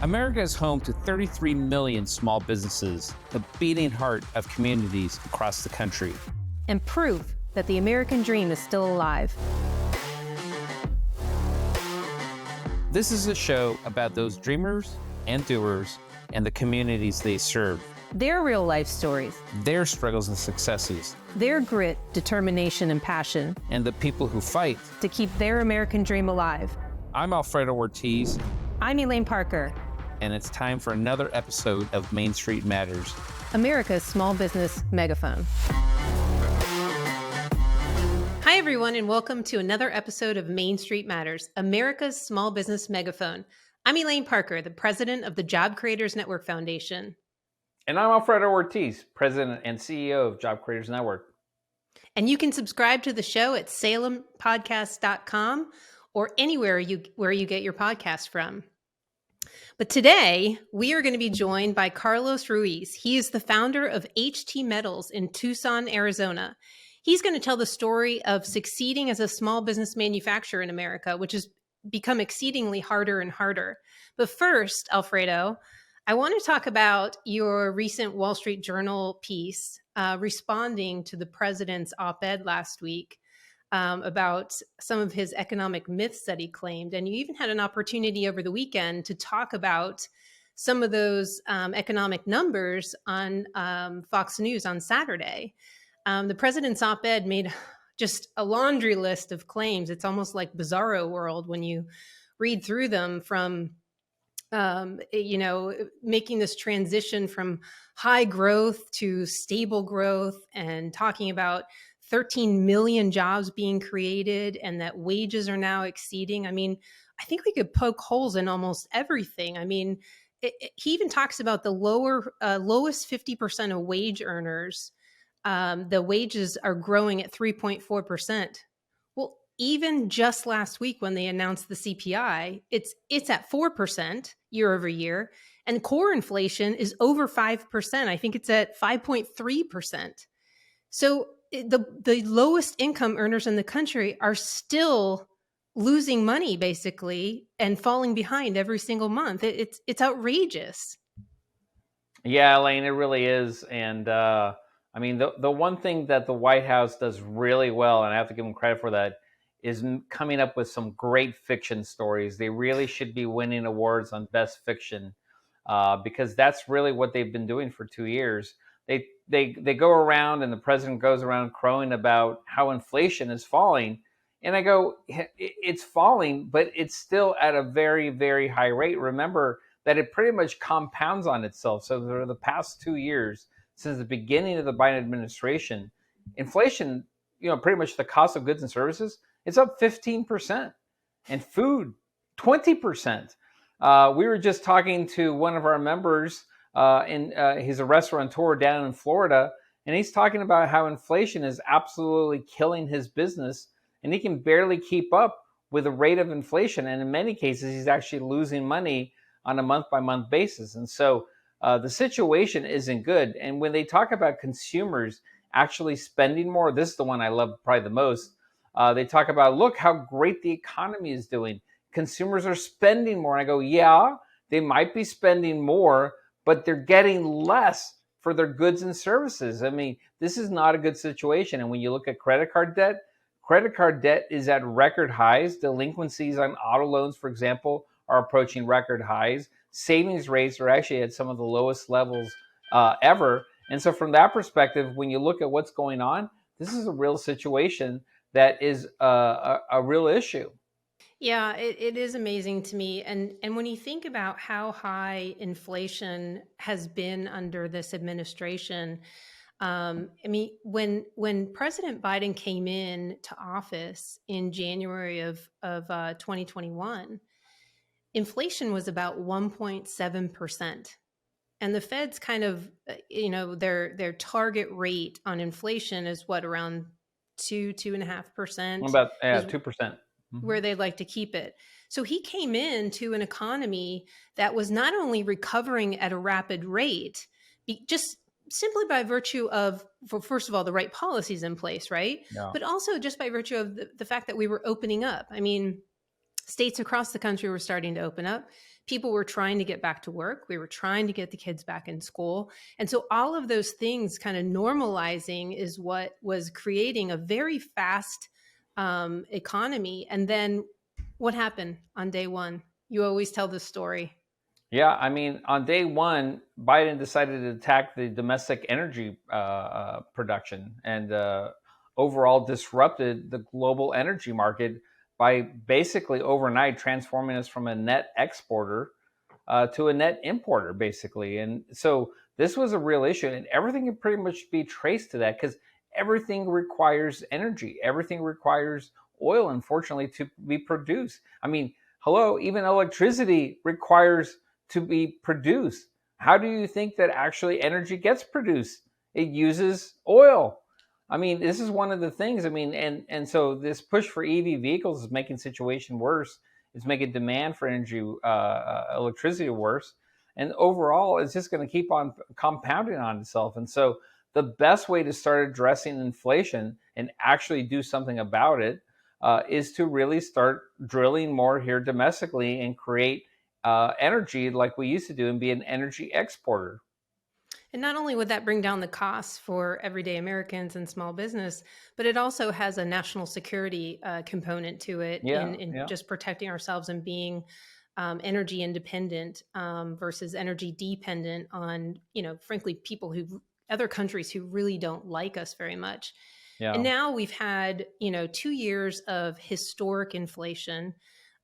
America is home to 33 million small businesses, the beating heart of communities across the country. And proof that the American dream is still alive. This is a show about those dreamers and doers and the communities they serve. Their real life stories. Their struggles and successes. Their grit, determination, and passion. And the people who fight to keep their American dream alive. I'm Alfredo Ortiz. I'm Elaine Parker. And it's time for another episode of Main Street Matters, America's small business megaphone. Hi, everyone, and welcome to another episode of Main Street Matters, America's small business megaphone. I'm Elaine Parker, the president of the Job Creators Network Foundation. And I'm Alfredo Ortiz, president and CEO of Job Creators Network. And you can subscribe to the show at salempodcast.com or anywhere where you get your podcast from. But today, we are going to be joined by Carlos Ruiz. He is the founder of HT Metals in Tucson, Arizona. He's going to tell the story of succeeding as a small business manufacturer in America, which has become exceedingly harder and harder. But first, Alfredo, I want to talk about your recent Wall Street Journal piece responding to the president's op-ed last week about some of his economic myths that he claimed. And you even had an opportunity over the weekend to talk about some of those economic numbers on Fox News on Saturday. The president's op-ed made just a laundry list of claims. It's almost like Bizarro World when you read through them from making this transition from high growth to stable growth and talking about 13 million jobs being created and that wages are now exceeding. I mean, I think we could poke holes in almost everything. I mean, he even talks about the lowest 50% of wage earners. The wages are growing at 3.4%. Well, even just last week when they announced the CPI, it's at 4% year over year, and core inflation is over 5%. I think it's at 5.3%. So the lowest income earners in the country are still losing money basically and falling behind every single month. It's outrageous. Yeah, Elaine, it really is. And I mean, the one thing that the White House does really well, and I have to give them credit for that, is coming up with some great fiction stories. They really should be winning awards on best fiction because that's really what they've been doing for 2 years. They go around and the president goes around crowing about how inflation is falling. And I go, it's falling, but it's still at a very, very high rate. Remember that it pretty much compounds on itself. So for the past 2 years, since the beginning of the Biden administration, inflation, pretty much the cost of goods and services, it's up 15%, and food 20%. We were just talking to one of our members, he's a restaurateur down in Florida, and he's talking about how inflation is absolutely killing his business, and he can barely keep up with the rate of inflation. And in many cases, he's actually losing money on a month-by-month basis. And so the situation isn't good. And when they talk about consumers actually spending more, this is the one I love probably the most. They talk about, look how great the economy is doing. Consumers are spending more. And I go, yeah, they might be spending more, but they're getting less for their goods and services. I mean, this is not a good situation. And when you look at credit card debt is at record highs. Delinquencies on auto loans, for example, are approaching record highs. Savings rates are actually at some of the lowest levels ever. And so from that perspective, when you look at what's going on, this is a real situation that is a real issue. Yeah, it is amazing to me. And when you think about how high inflation has been under this administration, I mean, when President Biden came in to office in January of 2021, inflation was about 1.7%. And the Fed's kind of, their target rate on inflation is around 2.5%. About 2%. Where they'd like to keep it. So he came into an economy that was not only recovering at a rapid rate, just simply by virtue of, first of all, the right policies in place, right? Yeah. But also just by virtue of the fact that we were opening up. I mean, states across the country were starting to open up. People were trying to get back to work. We were trying to get the kids back in school. And so all of those things kind of normalizing is what was creating a very fast economy. And then what happened on day one? You always tell this story. Yeah, I mean, on day one, Biden decided to attack the domestic energy production and overall disrupted the global energy market by basically overnight transforming us from a net exporter to a net importer, basically. And so this was a real issue, and everything can pretty much be traced to that because everything requires energy, everything requires oil, unfortunately, to be produced. I mean, hello, even electricity requires to be produced. How do you think that actually energy gets produced? It uses oil. I mean, this is one of the things. I mean, and so this push for EV vehicles is making the situation worse. It's making demand for energy, electricity worse, and overall, it's just going to keep on compounding on itself. And so, the best way to start addressing inflation and actually do something about it is to really start drilling more here domestically and create energy like we used to do and be an energy exporter. And not only would that bring down the costs for everyday Americans and small business, but it also has a national security component to it in just protecting ourselves and being energy independent versus energy dependent on, frankly, other countries who really don't like us very much. Yeah. And now we've had, 2 years of historic inflation.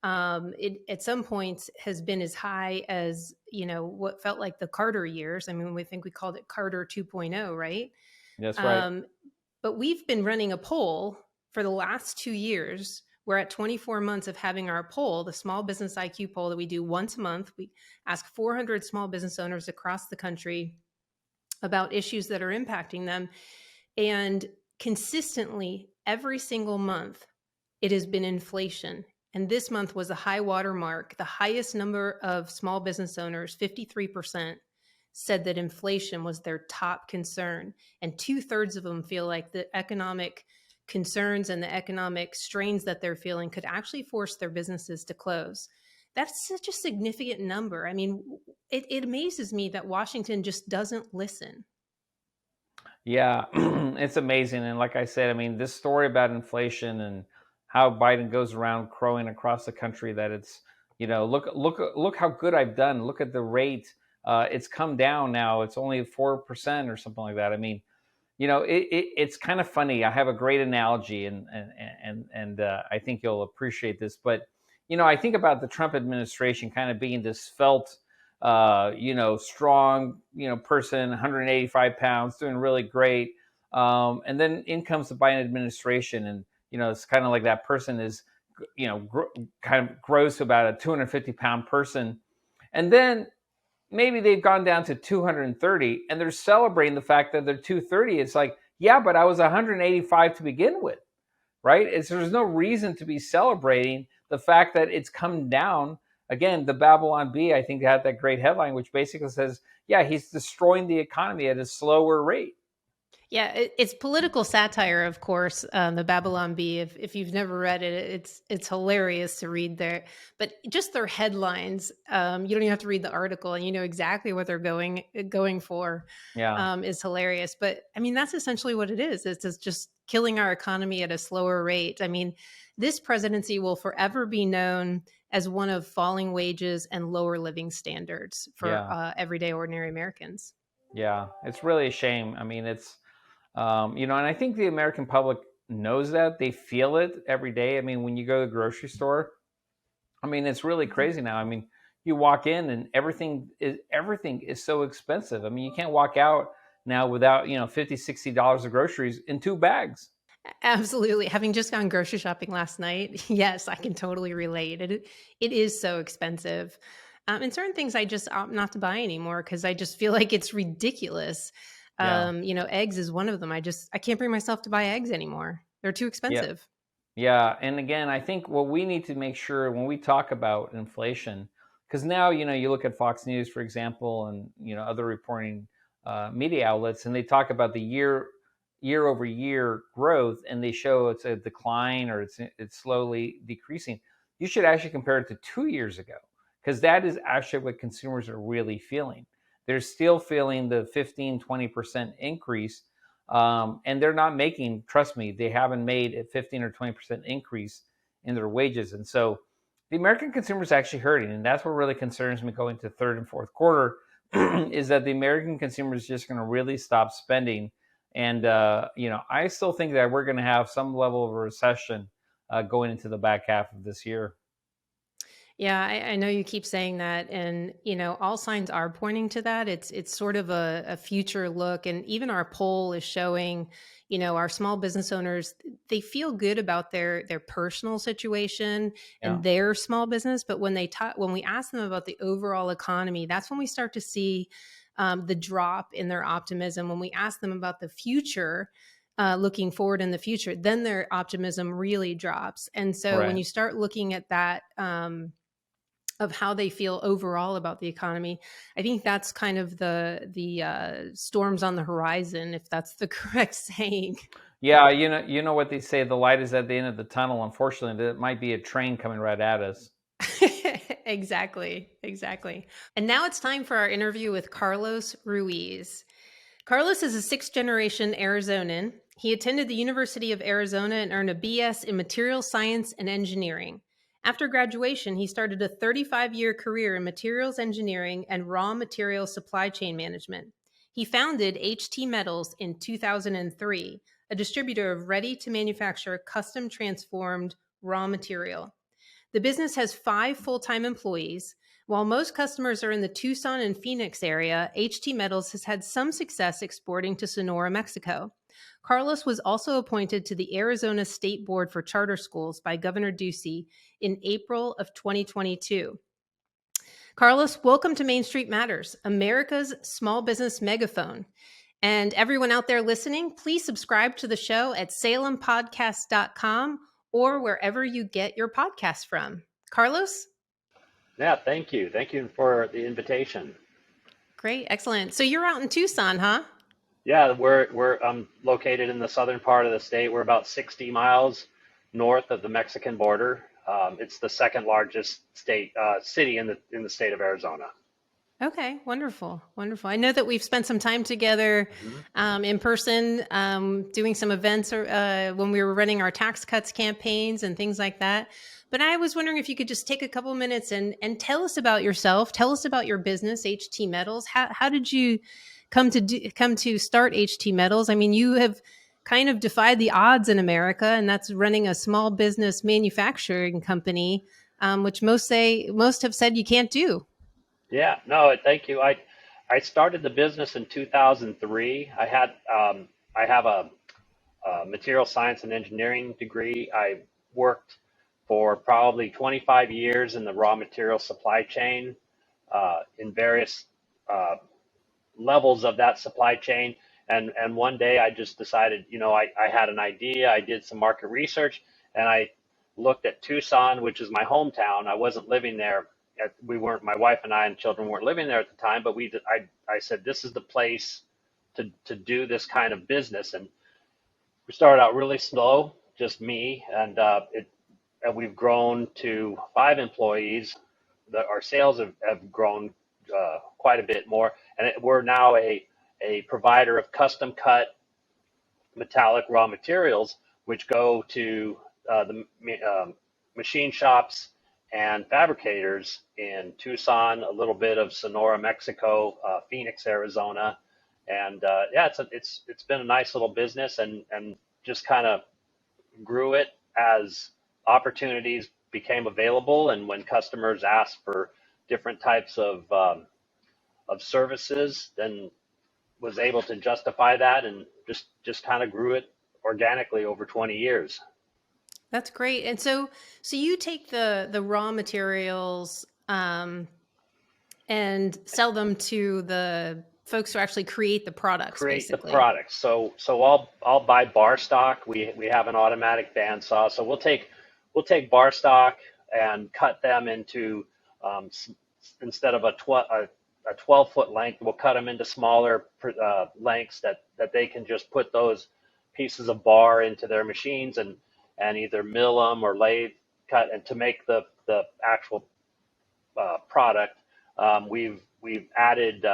It at some points has been as high as, what felt like the Carter years. I mean, we called it Carter 2.0, right? That's right. But we've been running a poll for the last 2 years. We're at 24 months of having our poll, the Small Business IQ poll that we do once a month. We ask 400 small business owners across the country about issues that are impacting them. And consistently, every single month, it has been inflation. And this month was a high water mark. The highest number of small business owners, 53%, said that inflation was their top concern. And 2/3 of them feel like the economic concerns and the economic strains that they're feeling could actually force their businesses to close. That's such a significant number. I mean, it amazes me that Washington just doesn't listen. Yeah, it's amazing. And like I said, I mean, this story about inflation and how Biden goes around crowing across the country that it's, look how good I've done. Look at the rate. It's come down now. It's only 4% or something like that. I mean, it's kind of funny. I have a great analogy, and I think you'll appreciate this. But I think about the Trump administration kind of being this felt, strong, person, 185 pounds, doing really great. And then in comes the Biden administration, and it's kind of like that person is, kind of grows to about a 250-pound person, and then maybe they've gone down to 230 and they're celebrating the fact that they're 230. It's like, yeah, but I was 185 to begin with, right? There's no reason to be celebrating the fact that it's come down. Again, the Babylon Bee, I think, had that great headline, which basically says, yeah, he's destroying the economy at a slower rate. Yeah, it's political satire, of course. The Babylon Bee. If you've never read it, it's hilarious to read there. But just their headlines, you don't even have to read the article, and you know exactly what they're going for. Yeah, is hilarious. But I mean, that's essentially what it is. It's just killing our economy at a slower rate. I mean, this presidency will forever be known as one of falling wages and lower living standards for everyday ordinary Americans. Yeah, it's really a shame. I mean, it's. And I think the American public knows that. They feel it every day. I mean, when you go to the grocery store, I mean, it's really crazy now. I mean, you walk in and everything is so expensive. I mean, you can't walk out now without, $50, $60 of groceries in 2 bags. Absolutely. Having just gone grocery shopping last night, yes, I can totally relate. It is so expensive. And certain things I just opt not to buy anymore because I just feel like it's ridiculous. Yeah. Eggs is one of them. I can't bring myself to buy eggs anymore. They're too expensive. Yeah. And again, I think what we need to make sure when we talk about inflation, because now, you look at Fox News, for example, and, other reporting media outlets, and they talk about the year over year growth, and they show it's a decline or it's slowly decreasing. You should actually compare it to 2 years ago, because that is actually what consumers are really feeling. They're still feeling the 15-20% increase, and they're not making, trust me, they haven't made a 15 or 20% increase in their wages. And so the American consumer is actually hurting, and that's what really concerns me going to third and fourth quarter is that the American consumer is just going to really stop spending. And, I still think that we're going to have some level of a recession going into the back half of this year. Yeah, I know you keep saying that, and all signs are pointing to that. It's sort of a future look, and even our poll is showing, our small business owners, they feel good about their personal situation Yeah. and their small business, but when we ask them about the overall economy, that's when we start to see the drop in their optimism. When we ask them about the future. Looking forward in the future, then their optimism really drops. And so when Right. you start looking at that, of how they feel overall about the economy, I think that's kind of the storms on the horizon, if that's the correct saying. Yeah, you know what they say, the light is at the end of the tunnel. Unfortunately, it might be a train coming right at us. Exactly. And now it's time for our interview with Carlos Ruiz. Carlos is a sixth-generation Arizonan. He attended the University of Arizona and earned a BS in materials science and engineering. After graduation, he started a 35-year career in materials engineering and raw material supply chain management. He founded HT Metals in 2003, a distributor of ready-to-manufacture custom transformed raw material. The business has 5 full-time employees. While most customers are in the Tucson and Phoenix area, HT Metals has had some success exporting to Sonora, Mexico. Carlos was also appointed to the Arizona State Board for Charter Schools by Governor Ducey in April of 2022. Carlos, welcome to Main Street Matters, America's small business megaphone. And everyone out there listening, please subscribe to the show at salempodcast.com or wherever you get your podcasts from. Carlos? Yeah, thank you. Thank you for the invitation. Great, excellent. So you're out in Tucson, huh? Yeah, we're located in the southern part of the state. We're about 60 miles north of the Mexican border. It's the second largest city in the state of Arizona. Okay, wonderful. I know that we've spent some time together in person, doing some events when we were running our tax cuts campaigns and things like that. But I was wondering if you could just take a couple minutes and tell us about yourself. Tell us about your business, HT Metals. How did you come to start HT Metals? I mean, you have kind of defied the odds in America, and that's running a small business manufacturing company, which most have said you can't do. Yeah, no, thank you. I started the business in 2003. I have a material science and engineering degree. I worked for probably 25 years in the raw material supply chain in various levels of that supply chain. And one day I just decided, I had an idea. I did some market research and I looked at Tucson, which is my hometown. I wasn't living there. My wife and I and children weren't living there at the time, but I said, this is the place to do this kind of business. And we started out really slow, just me, and we've grown to 5 employees. Our sales have grown quite a bit more, and we're now a provider of custom cut metallic raw materials, which go to the machine shops and fabricators in Tucson, a little bit of Sonora, Mexico, Phoenix, Arizona, and it's been a nice little business, and just kind of grew it as opportunities became available, and when customers asked for different types of services, then was able to justify that, and just kind of grew it organically over 20 years. That's great. And so you take the raw materials and sell them to the folks who actually create the products. Basically. The products. So I'll buy bar stock. We have an automatic bandsaw, so we'll take bar stock and cut them into instead of a 12-foot length, we'll cut them into smaller lengths that they can just put those pieces of bar into their machines and either mill them or lathe cut, and to make the actual product. We've added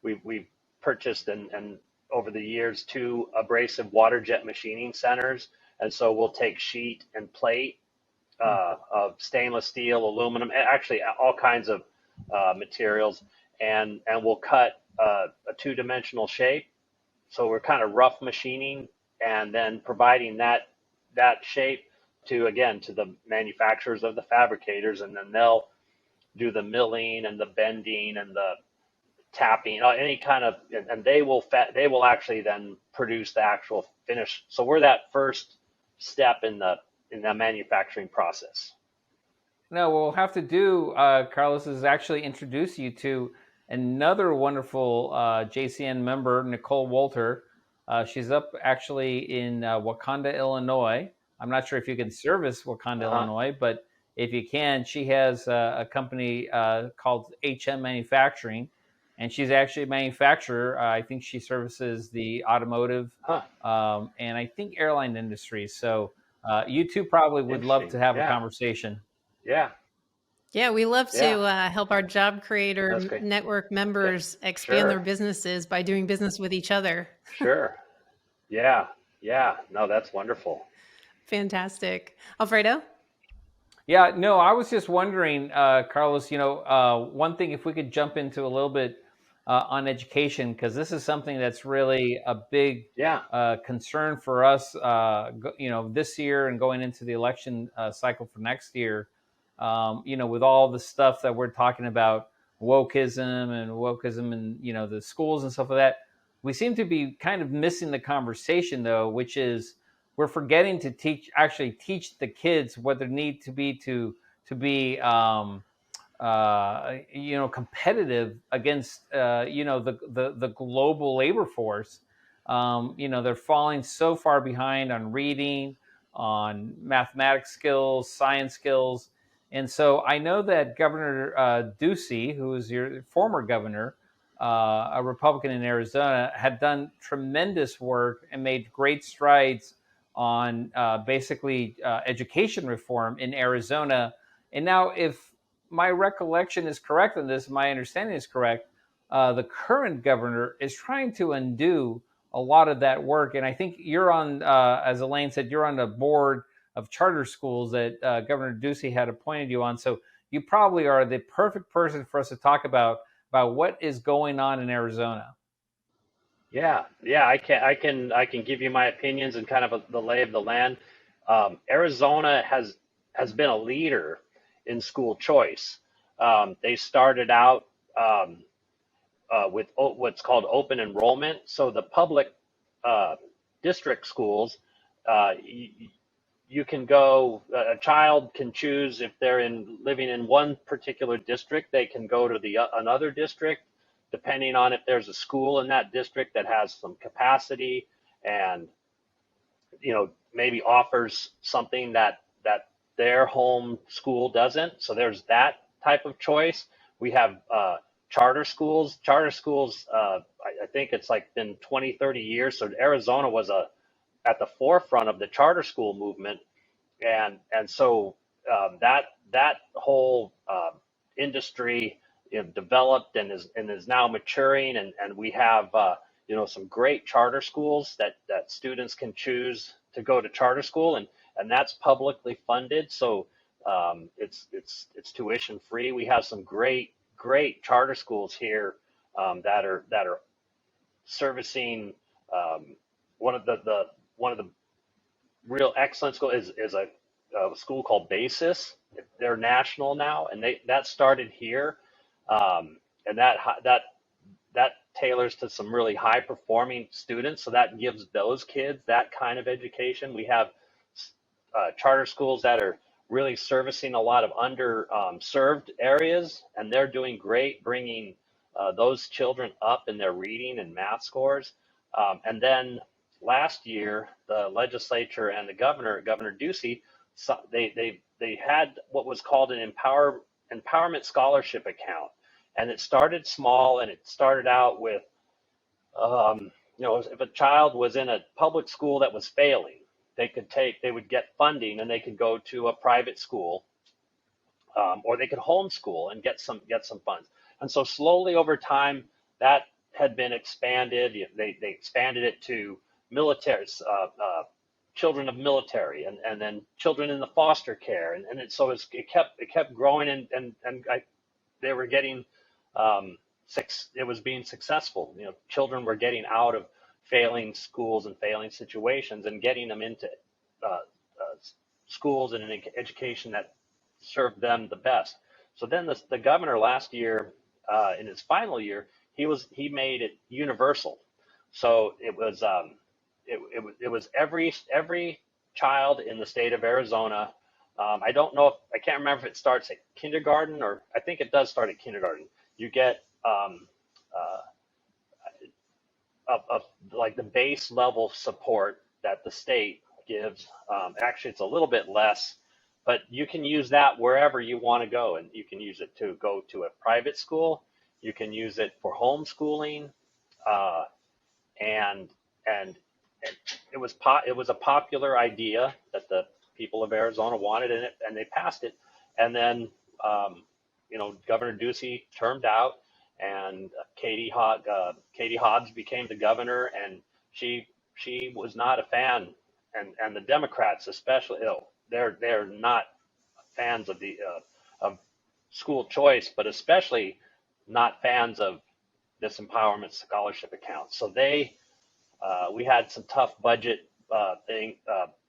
we've purchased and over the years 2 abrasive water jet machining centers, and so we'll take sheet and plate of stainless steel, aluminum, actually all kinds of materials, and we'll cut a 2-dimensional shape. So we're kind of rough machining and then providing that shape to the manufacturers of the fabricators, and then they'll do the milling and the bending and the tapping, any kind of, and they will actually then produce the actual finish. So we're that first step in the manufacturing process. No, what we'll have to do, Carlos, is actually introduce you to another wonderful JCN member, Nicole Walter. She's up actually in Wakanda, Illinois. I'm not sure if you can service Wakanda, Illinois, but if you can, she has a company called HM Manufacturing, and she's actually a manufacturer. I think she services the automotive and I think airline industry. So you two probably would love to have a conversation. Yeah. Yeah, we love to help our Job Creator Network members expand their businesses by doing business with each other. Sure. Yeah. No, that's wonderful. Fantastic. Alfredo? Yeah, no, I was just wondering, Carlos, one thing, if we could jump into a little bit on education, because this is something that's really a big concern for us, this year and going into the election cycle for next year. With all the stuff that we're talking about, wokeism and, the schools and stuff like that, we seem to be kind of missing the conversation, though, which is we're forgetting to teach the kids what there need to be to be, competitive against, the global labor force. They're falling so far behind on reading, on mathematics skills, science skills. And so I know that Governor Ducey, who is your former governor, a Republican in Arizona, had done tremendous work and made great strides on basically education reform in Arizona. And now, if my recollection is correct on this, my understanding is correct, the current governor is trying to undo a lot of that work. And I think you're on, as Elaine said, you're on the board of charter schools that Governor Ducey had appointed you on. So you probably are the perfect person for us to talk about what is going on in Arizona. Yeah, I can give you my opinions and kind of the lay of the land. Arizona has been a leader in school choice. They started out with what's called open enrollment. So the public district schools, you can go, a child can choose if they're living in one particular district, they can go to another district, depending on if there's a school in that district that has some capacity and, maybe offers something that their home school doesn't. So there's that type of choice. We have charter schools. I think it's like been 20, 30 years. So Arizona was at the forefront of the charter school movement, and so that whole industry developed and is now maturing, and we have some great charter schools that students can choose to go to charter school, and that's publicly funded, so it's tuition free. We have some great charter schools here that are servicing one of the real excellent school is a school called Basis. They're national now, and that started here, and that tailors to some really high performing students. So that gives those kids that kind of education. We have charter schools that are really servicing a lot of underserved areas, and they're doing great, bringing those children up in their reading and math scores. And then last year, the legislature and the Governor Ducey, they had what was called an empowerment scholarship account, and it started small, and it started out with, if a child was in a public school that was failing, they would get funding, and they could go to a private school or they could homeschool and get some funds. And so slowly over time, that had been expanded. They expanded it to military, children of military, and then children in the foster care, and it kept growing, they were getting it was being successful. Children were getting out of failing schools and failing situations and getting them into uh, schools and an education that served them the best. So then the governor last year, in his final year, he made it universal. So it was every child in the state of Arizona. I don't know if I can't remember if it starts at kindergarten, or I think it does start at kindergarten. You get like the base level support that the state gives. Actually, it's a little bit less, but you can use that wherever you want to go, and you can use it to go to a private school. You can use it for homeschooling, uh, and it was a popular idea that the people of Arizona wanted in it, and they passed it. And then Governor Ducey termed out, and Katie Hobbs became the governor, and she was not a fan, and the Democrats especially, they're not fans of of school choice, but especially not fans of this empowerment scholarship account. So we had some tough budget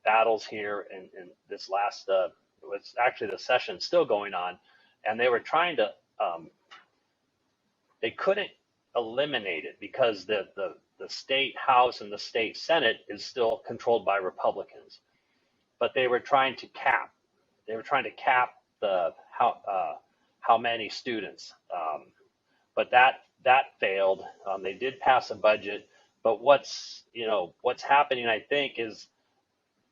battles here in this last. It was actually the session still going on, and they were trying to. They couldn't eliminate it because the state House and the state Senate is still controlled by Republicans, but they were trying to cap. They were trying to cap the how many students, but that failed. They did pass a budget, but what's happening, I think, is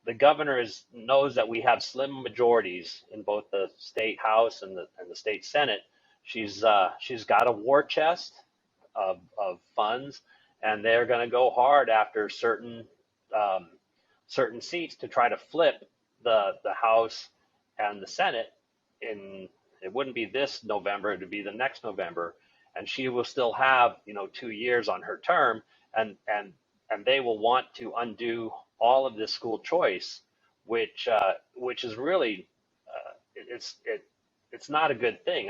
the governor knows that we have slim majorities in both the state House and the state Senate. She's got a war chest of funds, and they're going to go hard after certain seats to try to flip the House and the Senate. It wouldn't be this November; it would be the next November, and she will still have 2 years on her term, and they will want to undo all of this school choice, which is really it's not a good thing.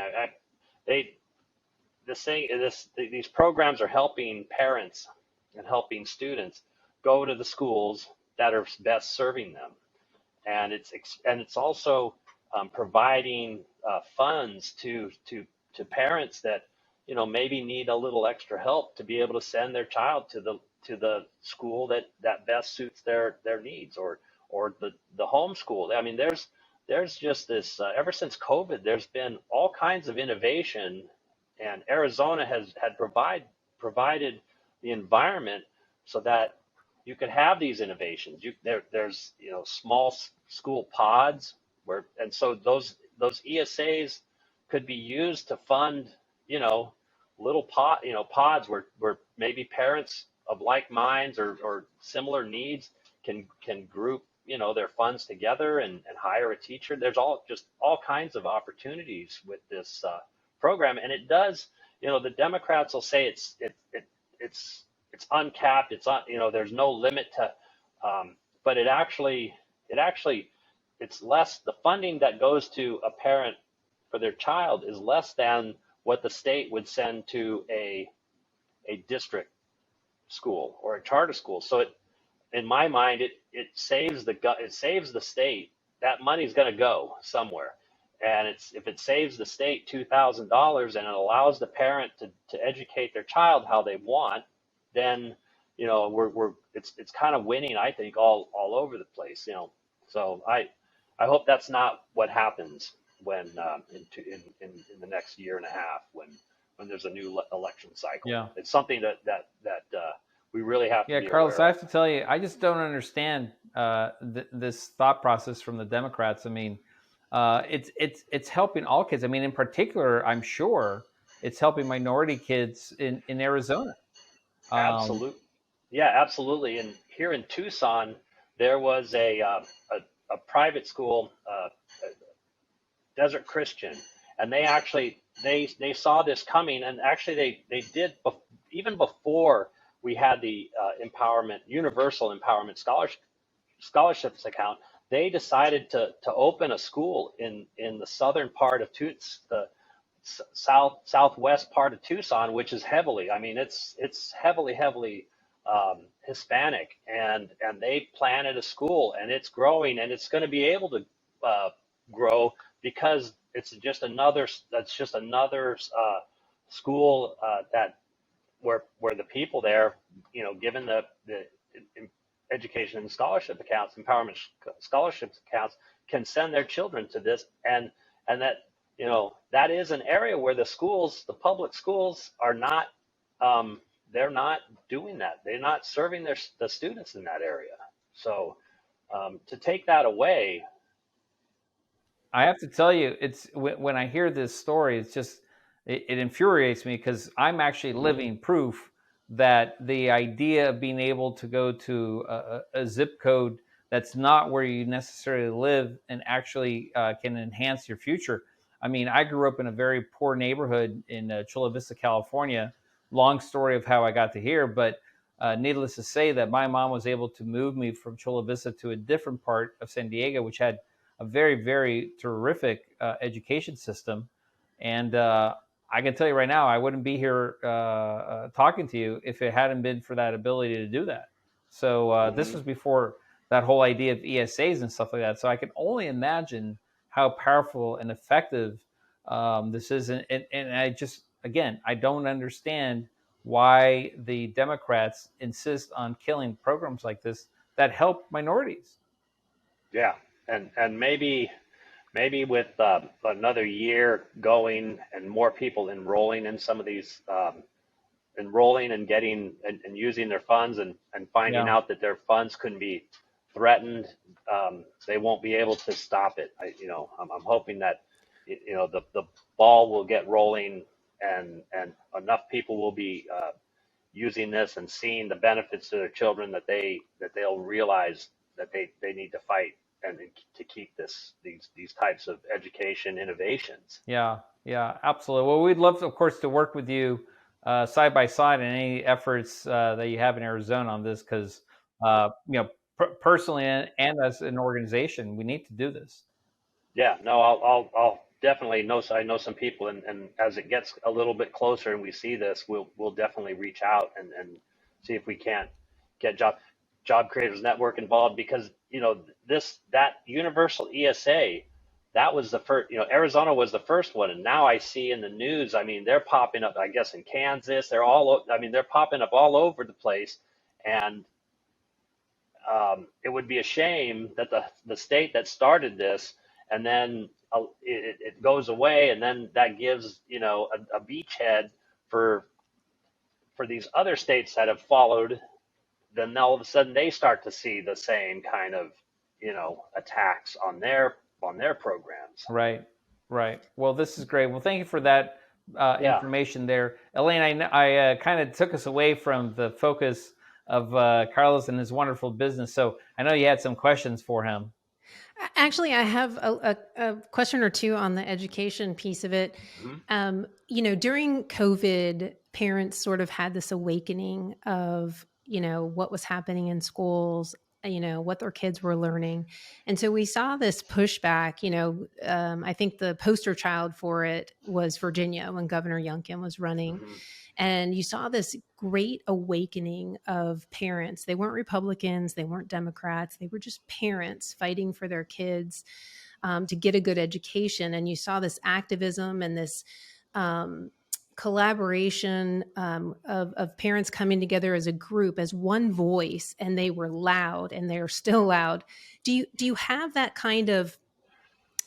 These programs are helping parents and helping students go to the schools that are best serving them, and it's also providing funds to parents that maybe need a little extra help to be able to send their child to the school that best suits their needs, or the homeschool. I mean, there's just this ever since COVID, there's been all kinds of innovation, and Arizona had provided the environment so that you could have these innovations. There's small school pods and so those ESAs could be used to fund little pods where maybe parents of like minds or similar needs can group their funds together and hire a teacher. There's all kinds of opportunities with this program, and it does. The Democrats will say it's uncapped. There's no limit to, but it actually it's less. The funding that goes to a parent for their child is less than what the state would send to a district school or a charter school. So in my mind, it saves the state. That money's going to go somewhere, and if it saves the state $2,000 and it allows the parent to educate their child how they want, then it's kind of winning, I think, all over the place. So I hope that's not what happens when in the next year and a half when there's a new election cycle. Yeah. It's something that we really have to Yeah, be Carlos, aware I of. have to tell you, I just don't understand this thought process from the Democrats. I mean, it's helping all kids. I mean, in particular, I'm sure it's helping minority kids in Arizona. Absolutely. Yeah, absolutely. And here in Tucson, there was a private school Desert Christian, and they saw this coming, and actually they did even before we had the universal empowerment scholarships account. They decided to open a school in the southern part of the southwest part of Tucson, which is heavily, I mean, it's heavily Hispanic, and they planted a school, and it's growing, and it's going to be able to grow because that's just another school that where the people there, given the education and scholarship accounts, empowerment scholarships accounts, can send their children to this, and that that is an area where the public schools are not, they're not doing that. They're not serving the students in that area. So to take that away. I have to tell you, it's when I hear this story, it infuriates me, because I'm actually living proof that the idea of being able to go to a zip code that's not where you necessarily live and actually can enhance your future. I mean, I grew up in a very poor neighborhood in Chula Vista, California. Long story of how I got to here, but needless to say that my mom was able to move me from Chula Vista to a different part of San Diego, which had a very, very terrific education system. And I can tell you right now, I wouldn't be here talking to you if it hadn't been for that ability to do that. So this was before that whole idea of ESAs and stuff like that. So I can only imagine how powerful and effective this is. And I just, again, I don't understand why the Democrats insist on killing programs like this that help minorities. Yeah, and maybe with another year going and more people enrolling in some of these, enrolling and getting and using their funds, and finding out that their funds couldn't be threatened, they won't be able to stop it. I'm hoping that the ball will get rolling, and enough people will be using this and seeing the benefits to their children that they'll realize that they need to fight and to keep these types of education innovations. Yeah, absolutely. Well, we'd love, of course, to work with you side by side in any efforts that you have in Arizona on this, because personally and as an organization, we need to do this. Yeah, no, I'll definitely know. I know some people, and as it gets a little bit closer and we see this, we'll definitely reach out and see if we can't get Job Creators Network involved, because that universal ESA, that was the first. Arizona was the first one, and now I see in the news, I mean, they're popping up, I guess, in Kansas. They're popping up all over the place, and it would be a shame that the state that started this, and then it goes away, and then that gives a beachhead for these other states that have followed. Then all of a sudden they start to see the same kind of attacks on their programs. Right. Well, this is great. Well, thank you for that information there, Elaine. I kind of took us away from the focus of Carlos and his wonderful business. So I know you had some questions for him. Actually, I have a question or two on the education piece of it. Mm-hmm. During COVID, parents sort of had this awakening of, what was happening in schools, what their kids were learning. And so we saw this pushback. I think the poster child for it was Virginia when Governor Youngkin was running. Mm-hmm. And you saw this great awakening of parents. They weren't Republicans, they weren't Democrats, they were just parents fighting for their kids to get a good education. And you saw this activism and this collaboration of parents coming together as a group, as one voice, and they were loud, and they're still loud. Do you have that kind of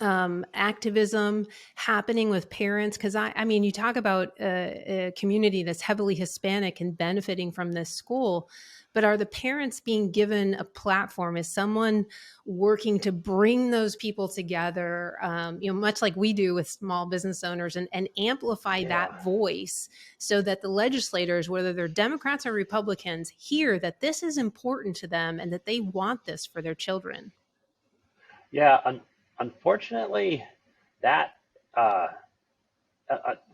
activism happening with parents? Because I mean, you talk about a community that's heavily Hispanic and benefiting from this school, but are the parents being given a platform? Is someone working to bring those people together, much like we do with small business owners, and amplify that voice so that the legislators, whether they're Democrats or Republicans, hear that this is important to them and that they want this for their children? Yeah. Unfortunately, that uh,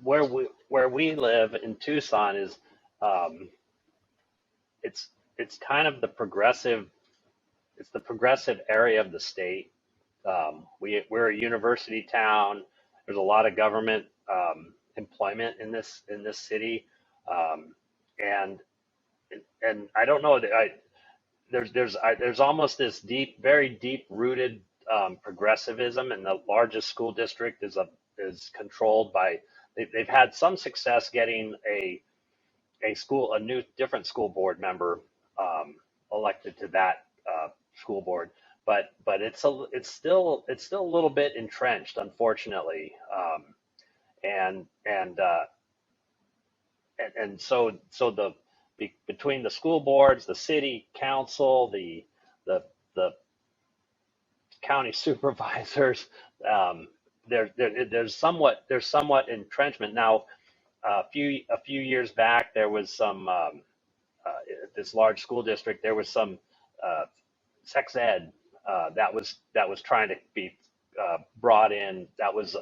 where we live in Tucson is um, it's kind of the progressive. It's the progressive area of the state. We're a university town. There's a lot of government employment in this city, um, and I don't know that there's almost this very deep rooted progressivism, and the largest school district is controlled by. They've had some success getting a new different school board member elected to that school board, but it's still a little bit entrenched, unfortunately, and so between the school boards, the city council, the county supervisors, there's somewhat entrenchment now. A few years back, there was some this large school district. There was some uh, sex ed that was trying to be brought in. That was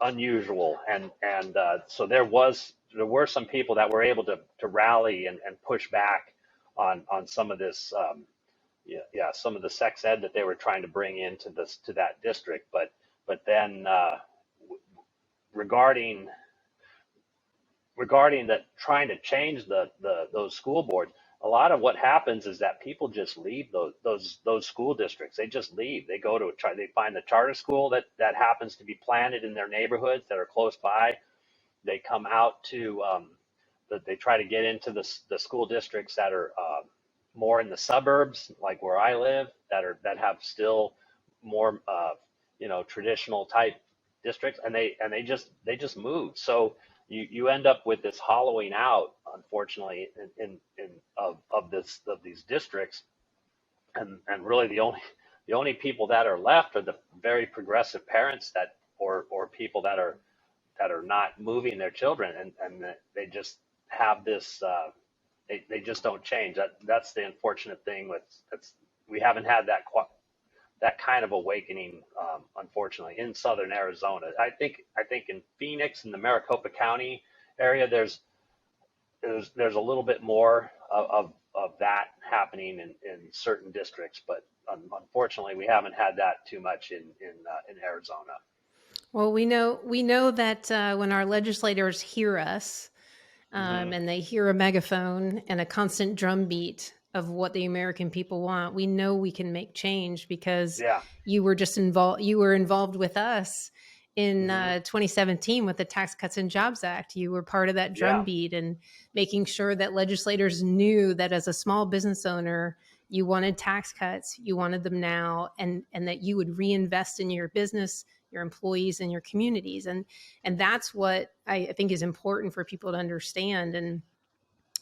unusual, and so there were some people that were able to rally and push back on some of this. Some of the sex ed that they were trying to bring into this to that district, but then regarding regarding trying to change those school boards, a lot of what happens is that people just leave those school districts. They just leave. They go to they find the charter school that happens to be planted in their neighborhoods that are close by. They come out to that they try to get into the school districts that are more in the suburbs, like where I live, that have still more traditional type districts, and they just move. So you end up with this hollowing out, unfortunately, in of these districts, and really the only people that are left are the very progressive parents that or people that are not moving their children, and they just have this they just don't change. That's the unfortunate thing that's we haven't had that kind of awakening, unfortunately, in southern Arizona. I think in Phoenix, in the Maricopa County area, there's a little bit more of that happening in certain districts, but unfortunately, we haven't had that too much in Arizona. Well, we know that when our legislators hear us, Hmm. and they hear a megaphone and a constant drumbeat of what the American people want, we know we can make change because Yeah. you were just involved. You were involved with us in Hmm. 2017 with the Tax Cuts and Jobs Act. You were part of that Yeah. drumbeat and making sure that legislators knew that as a small business owner, you wanted tax cuts, you wanted them now, and that you would reinvest in your business, your employees, and your communities. And that's what I think is important for people to understand. And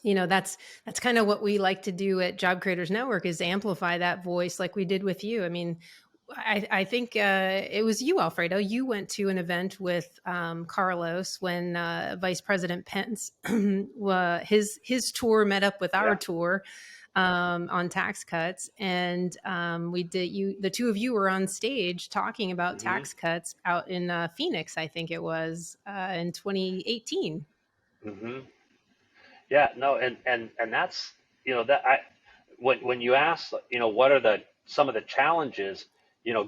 that's kind of what we like to do at Job Creators Network, is amplify that voice like we did with you. I mean, I think it was you, Alfredo. You went to an event with Carlos when Vice President Pence his tour met up with our Yeah. tour on tax cuts, and the two of you were on stage talking about Hmm. tax cuts out in Phoenix. I think it was in 2018. Hmm. Yeah. No. And that's that I when you ask what are some of the challenges,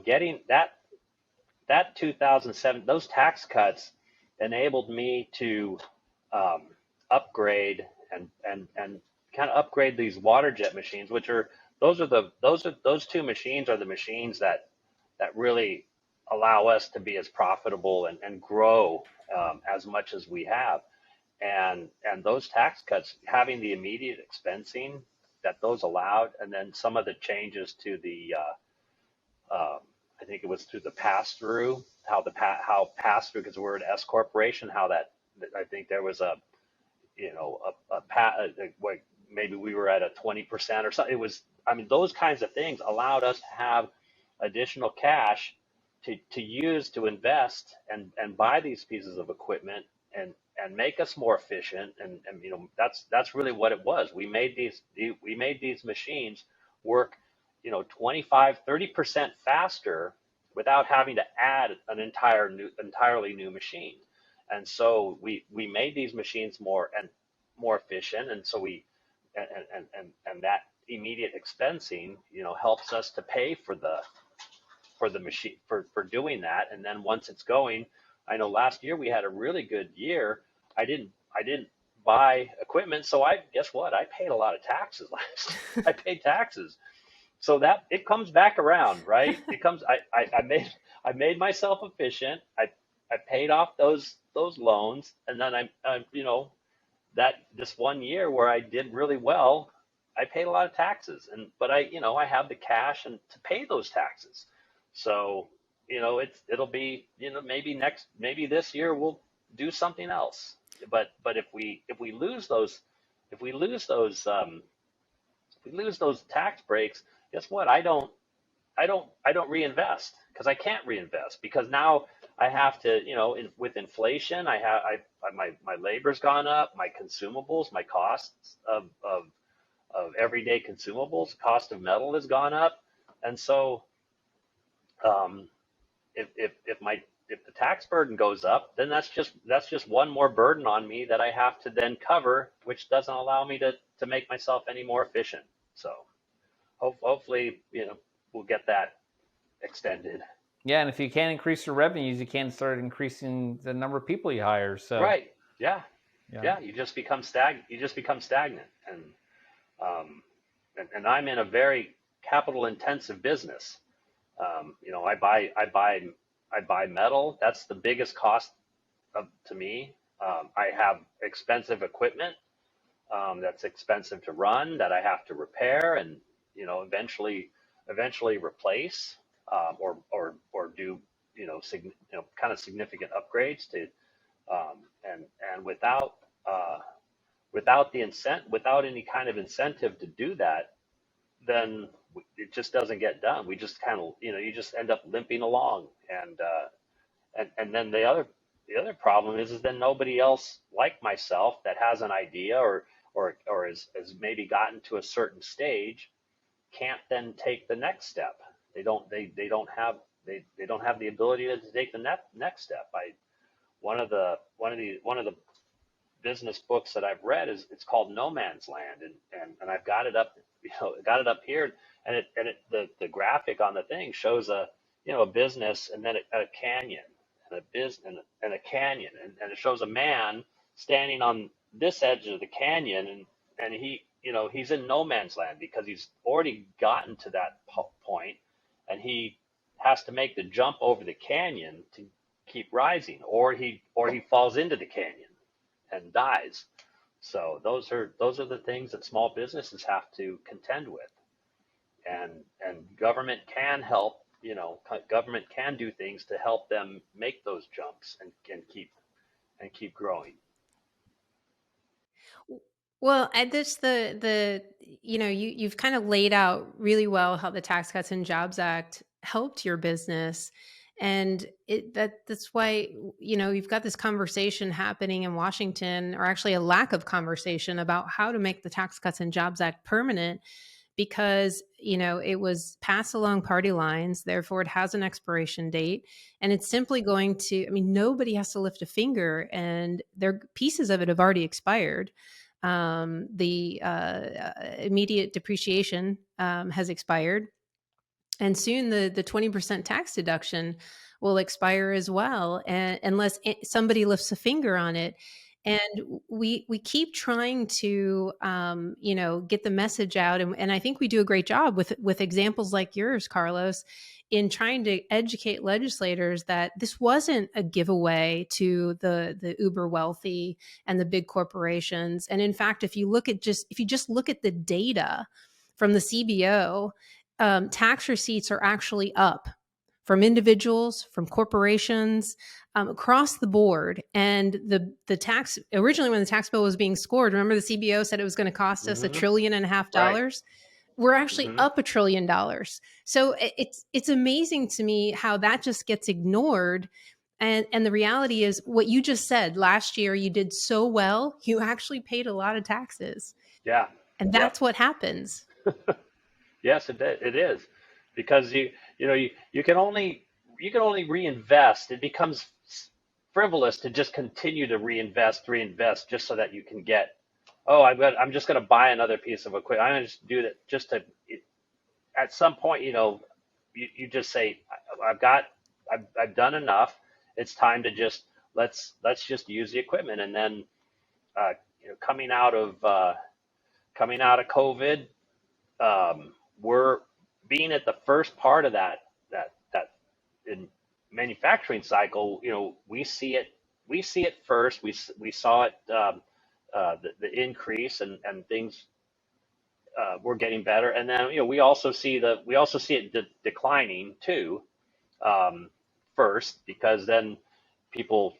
getting that 2007, those tax cuts enabled me to um, upgrade and kind of upgrade these water jet machines, which are those two machines are the machines that really allow us to be as profitable and grow as much as we have. And those tax cuts, having the immediate expensing that those allowed, and then some of the changes to the I think it was through the pass through, how pass through, because we're an S corporation, how that I think there was a like maybe we were at a 20% or something. It was, I mean, those kinds of things allowed us to have additional cash to use to invest and buy these pieces of equipment and make us more efficient. And that's really what it was. We made these machines work 25, 30% faster without having to add an entirely new machine. And so we made these machines more efficient, and so and that immediate expensing, helps us to pay for the machine for doing that. And then once it's going, I know last year we had a really good year. I didn't buy equipment, so I guess what? I paid a lot of taxes last year. I paid taxes. So that it comes back around, right? It comes I made myself efficient. I paid off those loans, and then I that this one year where I did really well, I paid a lot of taxes, but I have the cash and to pay those taxes. So, it'll be, maybe this year we'll do something else. But if we lose those, if we lose those, if we lose those tax breaks, guess what? I don't reinvest because I can't reinvest because now I have to, with inflation, my labor's gone up, my consumables, my costs of everyday consumables, cost of metal has gone up, and so um, if the tax burden goes up, then that's just one more burden on me that I have to then cover, which doesn't allow me to make myself any more efficient. So hopefully, we'll get that extended. Yeah, and if you can't increase your revenues, you can't start increasing the number of people you hire. So Right. Yeah. Yeah. You just become stagnant. Um, and I'm in a very capital intensive business. I buy metal. That's the biggest cost to me. I have expensive equipment that's expensive to run that I have to repair and eventually replace, or do kind of significant upgrades to, and without any kind of incentive to do that, then it just doesn't get done. We just kind of, you just end up limping along, and then the other problem is then nobody else like myself that has an idea or has maybe gotten to a certain stage can't then take the next step. They don't have the ability to take the next step. One of the business books that I've read it's called No Man's Land, and I've got it up, here, and the graphic on the thing shows a business and then a canyon and a business and a canyon, and it shows a man standing on this edge of the canyon, and he's in no man's land because he's already gotten to that point, and he has to make the jump over the canyon to keep rising, or he falls into the canyon and dies. So those are the things that small businesses have to contend with, and government can help. Government can do things to help them make those jumps and keep growing. Well, and this you've kind of laid out really well how the Tax Cuts and Jobs Act helped your business, and that's why you've got this conversation happening in Washington, or actually a lack of conversation about how to make the Tax Cuts and Jobs Act permanent, because it was passed along party lines, therefore it has an expiration date, and it's simply going to, nobody has to lift a finger, and their pieces of it have already expired. The immediate depreciation has expired, and soon the 20% tax deduction will expire as well, and unless somebody lifts a finger on it. And we keep trying to get the message out, and I think we do a great job with examples like yours, Carlos, in trying to educate legislators that this wasn't a giveaway to the uber wealthy and the big corporations. And in fact, if you just look at the data from the CBO, tax receipts are actually up from individuals, from corporations, across the board. And the tax, originally when the tax bill was being scored, remember the CBO said it was going to cost us $1.5 trillion. Right. We're actually up $1 trillion. So it's amazing to me how that just gets ignored. And the reality is what you just said, last year you did so well, you actually paid a lot of taxes. Yeah. And that's what happens. Yes, it is, because you can only reinvest. It becomes frivolous to just continue to reinvest just so that you can get, oh, I'm just going to buy another piece of equipment. I'm going to just do that just to, at some point, you just say, I've done enough. It's time to just, let's just use the equipment. And then, coming out of COVID, we're being at the first part of that in manufacturing cycle. We see it first. We saw it, the increase, and things were getting better. And then we also see it declining too, first, because then people,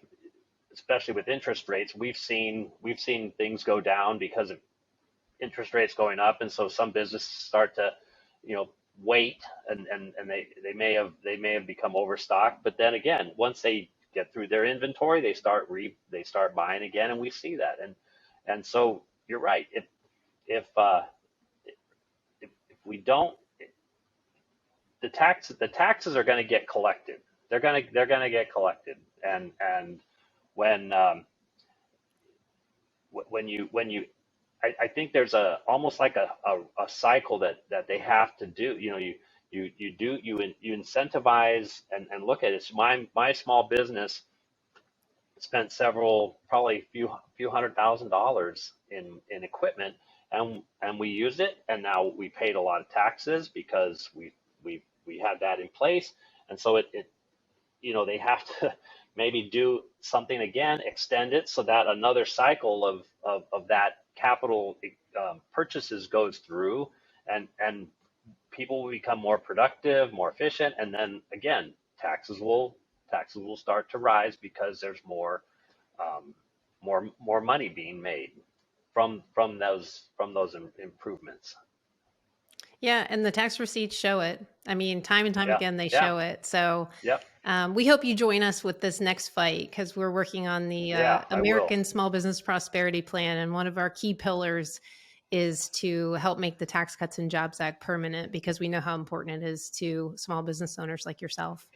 especially with interest rates, we've seen things go down because of interest rates going up, and so some businesses start to wait, and they may have become overstocked. But then again, once they get through their inventory, they start buying again, and we see that. And so you're right. If we don't, the taxes are going to get collected. They're going to get collected, and when you I think there's almost like a cycle that they have to do. You incentivize and look at it. So my small business spent probably few $100,000 in equipment, and we used it, and now we paid a lot of taxes because we had that in place. And so they have to maybe do something again, extend it so that another cycle of that capital purchases goes through, and people will become more productive, more efficient, and then again taxes will start to rise because there's more money being made from those improvements. Yeah, and the tax receipts show it. I mean, time and time again, they show it. So Yep. We hope you join us with this next fight, because we're working on the American Small Business Prosperity Plan. And one of our key pillars is to help make the Tax Cuts and Jobs Act permanent, because we know how important it is to small business owners like yourself.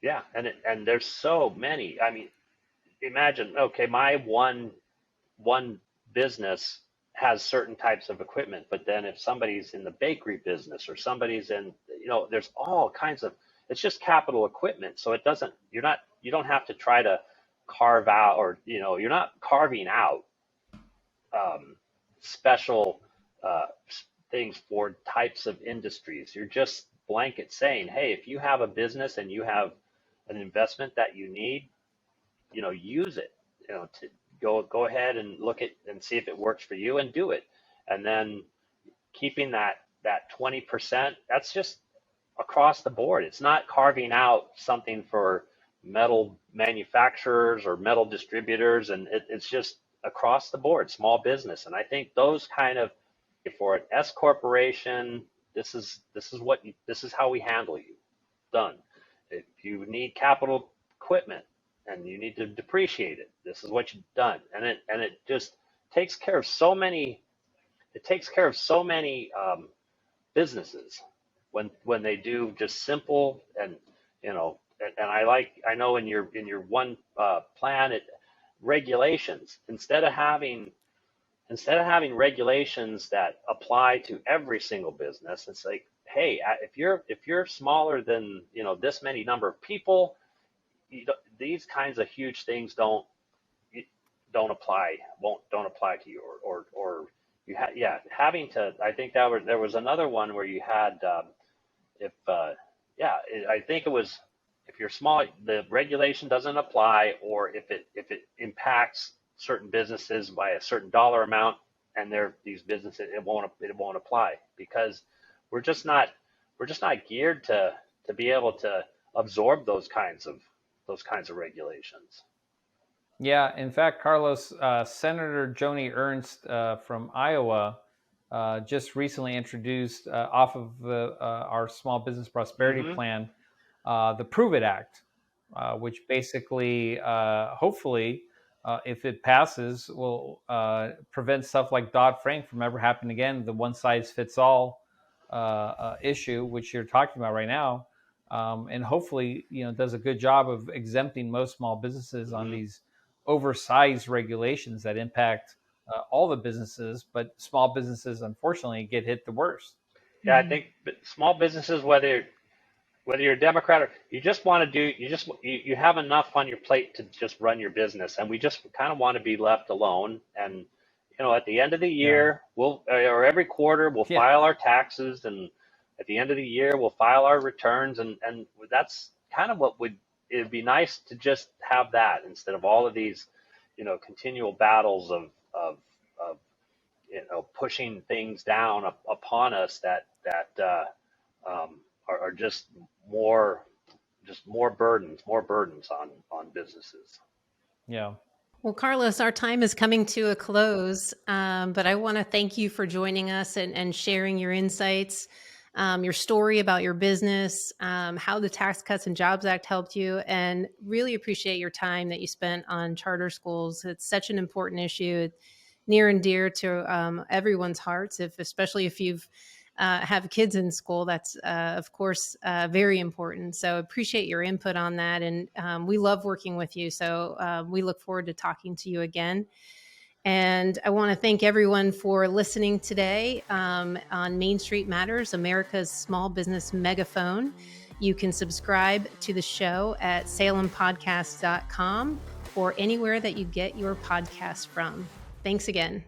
Yeah, and there's so many. I mean, imagine, okay, my one business has certain types of equipment, but then if somebody's in the bakery business, or somebody's in, there's all kinds of, it's just capital equipment. So you don't have to try to carve out, or, you're not carving out special things for types of industries. You're just blanket saying, hey, if you have a business and you have an investment that you need, use it, to go ahead and look at and see if it works for you, and do it. And then keeping that 20%, that's just across the board. It's not carving out something for metal manufacturers or metal distributors, and it's just across the board, small business. And I think those kind of, for an S corporation, this is how we handle you. Done. If you need capital equipment and you need to depreciate it, this is what you've done. And it just takes care of so many. It takes care of so many businesses when they do just simple, and I know in your one plan, regulations, instead of having regulations that apply to every single business, it's like, hey, if you're smaller than this many number of people, these kinds of huge things don't apply to you, or you having to. I think there was another one where you had I think it was, if you're small, the regulation doesn't apply, or if it impacts certain businesses by a certain dollar amount, and these businesses, it won't apply, because we're just not geared to be able to absorb those kinds of regulations. Yeah, in fact, Carlos, Senator Joni Ernst from Iowa just recently introduced, off of our Small Business Prosperity Plan, the Prove It Act, which basically, hopefully, if it passes, will prevent stuff like Dodd-Frank from ever happening again, the one-size-fits-all issue, which you're talking about right now. and hopefully, does a good job of exempting most small businesses on these oversized regulations that impact all the businesses, but small businesses unfortunately get hit the worst. Yeah, I think small businesses, whether you're a Democrat or you just want to do, you have enough on your plate to just run your business, and we just kind of want to be left alone. And at the end of the Yeah. year, or every quarter, we'll Yeah. file our taxes, and at the end of the year, we'll file our returns, and that's kind of it'd be nice to just have that instead of all of these, continual battles of pushing things down upon us that are just more burdens on businesses. Yeah. Well, Carlos, our time is coming to a close, but I want to thank you for joining us and sharing your insights, your story about your business, how the Tax Cuts and Jobs Act helped you, and really appreciate your time that you spent on charter schools. It's such an important issue, near and dear to everyone's hearts, especially if you've have kids in school. That's, of course, very important. So appreciate your input on that. And we love working with you. So we look forward to talking to you again. And I want to thank everyone for listening today on Main Street Matters, America's small business megaphone. You can subscribe to the show at salempodcast.com or anywhere that you get your podcast from. Thanks again.